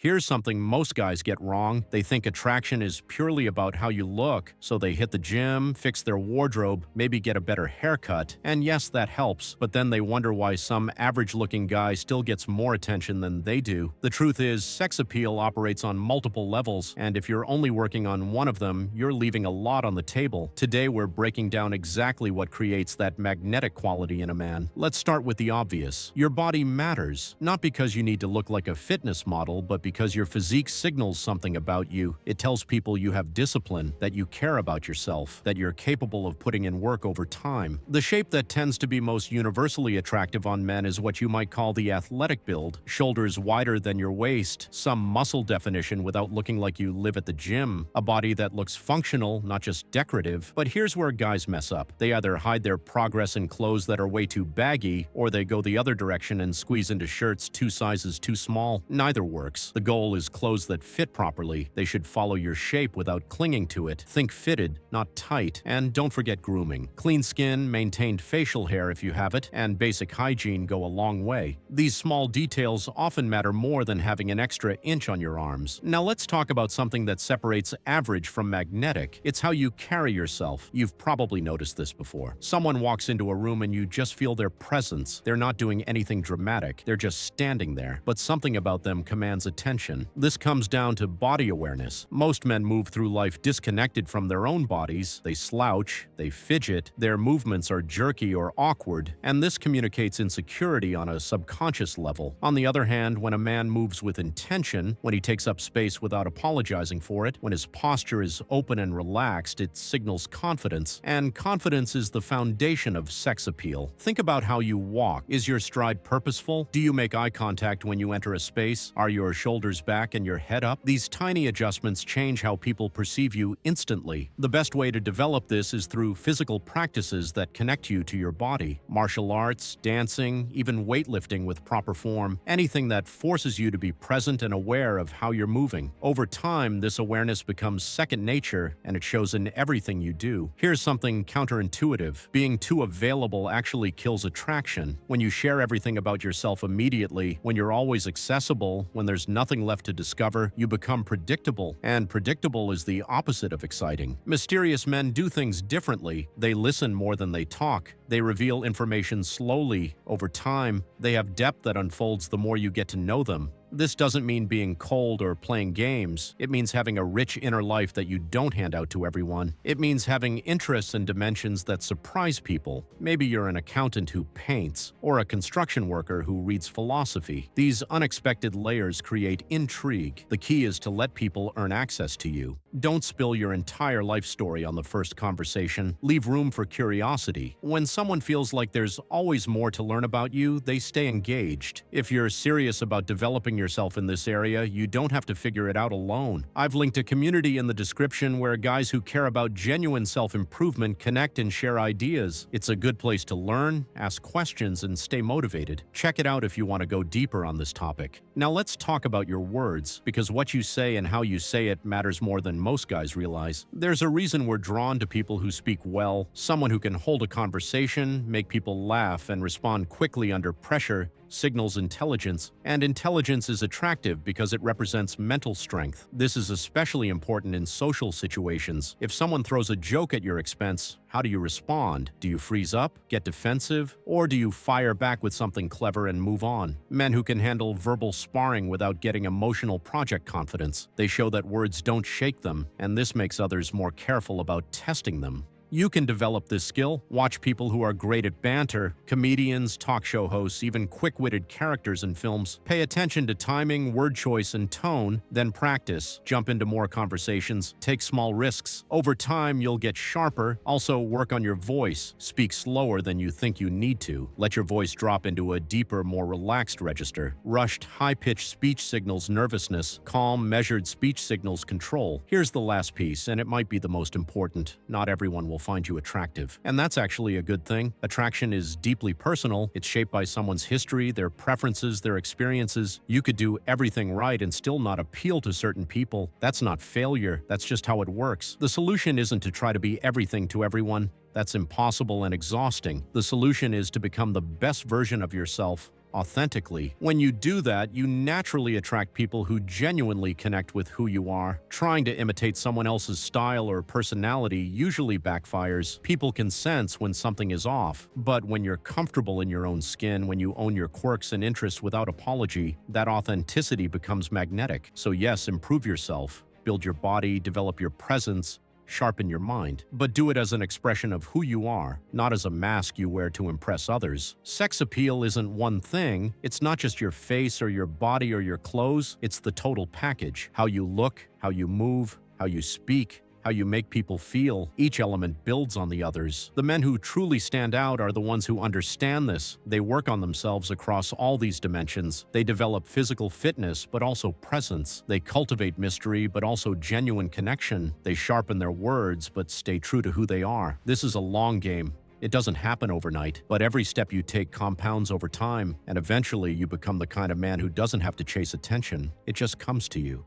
Here's something most guys get wrong. They think attraction is purely about how you look, so they hit the gym, fix their wardrobe, maybe get a better haircut, and yes, that helps, but then they wonder why some average-looking guy still gets more attention than they do. The truth is, sex appeal operates on multiple levels, and if you're only working on one of them, you're leaving a lot on the table. Today, we're breaking down exactly what creates that magnetic quality in a man. Let's start with the obvious. Your body matters, not because you need to look like a fitness model, but because your physique signals something about you. It tells people you have discipline, that you care about yourself, that you're capable of putting in work over time. The shape that tends to be most universally attractive on men is what you might call the athletic build. Shoulders wider than your waist, some muscle definition without looking like you live at the gym, a body that looks functional, not just decorative. But here's where guys mess up. They either hide their progress in clothes that are way too baggy, or they go the other direction and squeeze into shirts 2 sizes too small. Neither works. The goal is clothes that fit properly. They should follow your shape without clinging to it. Think fitted, not tight. And don't forget grooming. Clean skin, maintained facial hair if you have it, and basic hygiene go a long way. These small details often matter more than having an extra inch on your arms. Now let's talk about something that separates average from magnetic. It's how you carry yourself. You've probably noticed this before. Someone walks into a room and you just feel their presence. They're not doing anything dramatic. They're just standing there. But something about them commands attention. This comes down to body awareness. Most men move through life disconnected from their own bodies. They slouch, they fidget, their movements are jerky or awkward, and this communicates insecurity on a subconscious level. On the other hand, when a man moves with intention, when he takes up space without apologizing for it, when his posture is open and relaxed, it signals confidence, and confidence is the foundation of sex appeal. Think about how you walk. Is your stride purposeful? Do you make eye contact when you enter a space? Are your shoulders back and your head up? These tiny adjustments change how people perceive you instantly. The best way to develop this is through physical practices that connect you to your body. Martial arts, dancing, even weightlifting with proper form, anything that forces you to be present and aware of how you're moving. Over time, this awareness becomes second nature, and it shows in everything you do. Here's something counterintuitive. Being too available actually kills attraction. When you share everything about yourself immediately, when you're always accessible, when there's nothing left to discover, you become predictable, and predictable is the opposite of exciting. Mysterious men do things differently. They listen more than they talk. They reveal information slowly, over time. They have depth that unfolds the more you get to know them. This doesn't mean being cold or playing games. It means having a rich inner life that you don't hand out to everyone. It means having interests and dimensions that surprise people. Maybe you're an accountant who paints, or a construction worker who reads philosophy. These unexpected layers create intrigue. The key is to let people earn access to you. Don't spill your entire life story on the first conversation. Leave room for curiosity. When someone feels like there's always more to learn about you, they stay engaged. If you're serious about developing yourself in this area, you don't have to figure it out alone. I've linked a community in the description where guys who care about genuine self-improvement connect and share ideas. It's a good place to learn, ask questions, and stay motivated. Check it out if you want to go deeper on this topic. Now let's talk about your words, because what you say and how you say it matters more than most guys realize. There's a reason we're drawn to people who speak well, someone who can hold a conversation, make people laugh, and respond quickly under pressure signals intelligence, and intelligence is attractive because it represents mental strength. This is especially important in social situations. If someone throws a joke at your expense, how do you respond? Do you freeze up, get defensive, or do you fire back with something clever and move on? Men who can handle verbal sparring without getting emotional project confidence. They show that words don't shake them, and this makes others more careful about testing them. You can develop this skill. Watch people who are great at banter, comedians, talk show hosts, even quick-witted characters in films. Pay attention to timing, word choice, and tone, then practice. Jump into more conversations. Take small risks. Over time, you'll get sharper. Also, work on your voice. Speak slower than you think you need to. Let your voice drop into a deeper, more relaxed register. Rushed, high-pitched speech signals nervousness. Calm, measured speech signals control. Here's the last piece, and it might be the most important. Not everyone will find you attractive. And that's actually a good thing. Attraction is deeply personal. It's shaped by someone's history, their preferences, their experiences. You could do everything right and still not appeal to certain people. That's not failure. That's just how it works. The solution isn't to try to be everything to everyone. That's impossible and exhausting. The solution is to become the best version of yourself authentically. When you do that, you naturally attract people who genuinely connect with who you are. Trying to imitate someone else's style or personality usually backfires. People can sense when something is off, but when you're comfortable in your own skin, when you own your quirks and interests without apology, that authenticity becomes magnetic. So yes, improve yourself, build your body, develop your presence, sharpen your mind, but do it as an expression of who you are, not as a mask you wear to impress others. Sex appeal isn't one thing. It's not just your face or your body or your clothes. It's the total package. How you look, how you move, how you speak, how you make people feel. Each element builds on the others. The men who truly stand out are the ones who understand this. They work on themselves across all these dimensions. They develop physical fitness, but also presence. They cultivate mystery, but also genuine connection. They sharpen their words, but stay true to who they are. This is a long game. It doesn't happen overnight, but every step you take compounds over time, and eventually you become the kind of man who doesn't have to chase attention. It just comes to you.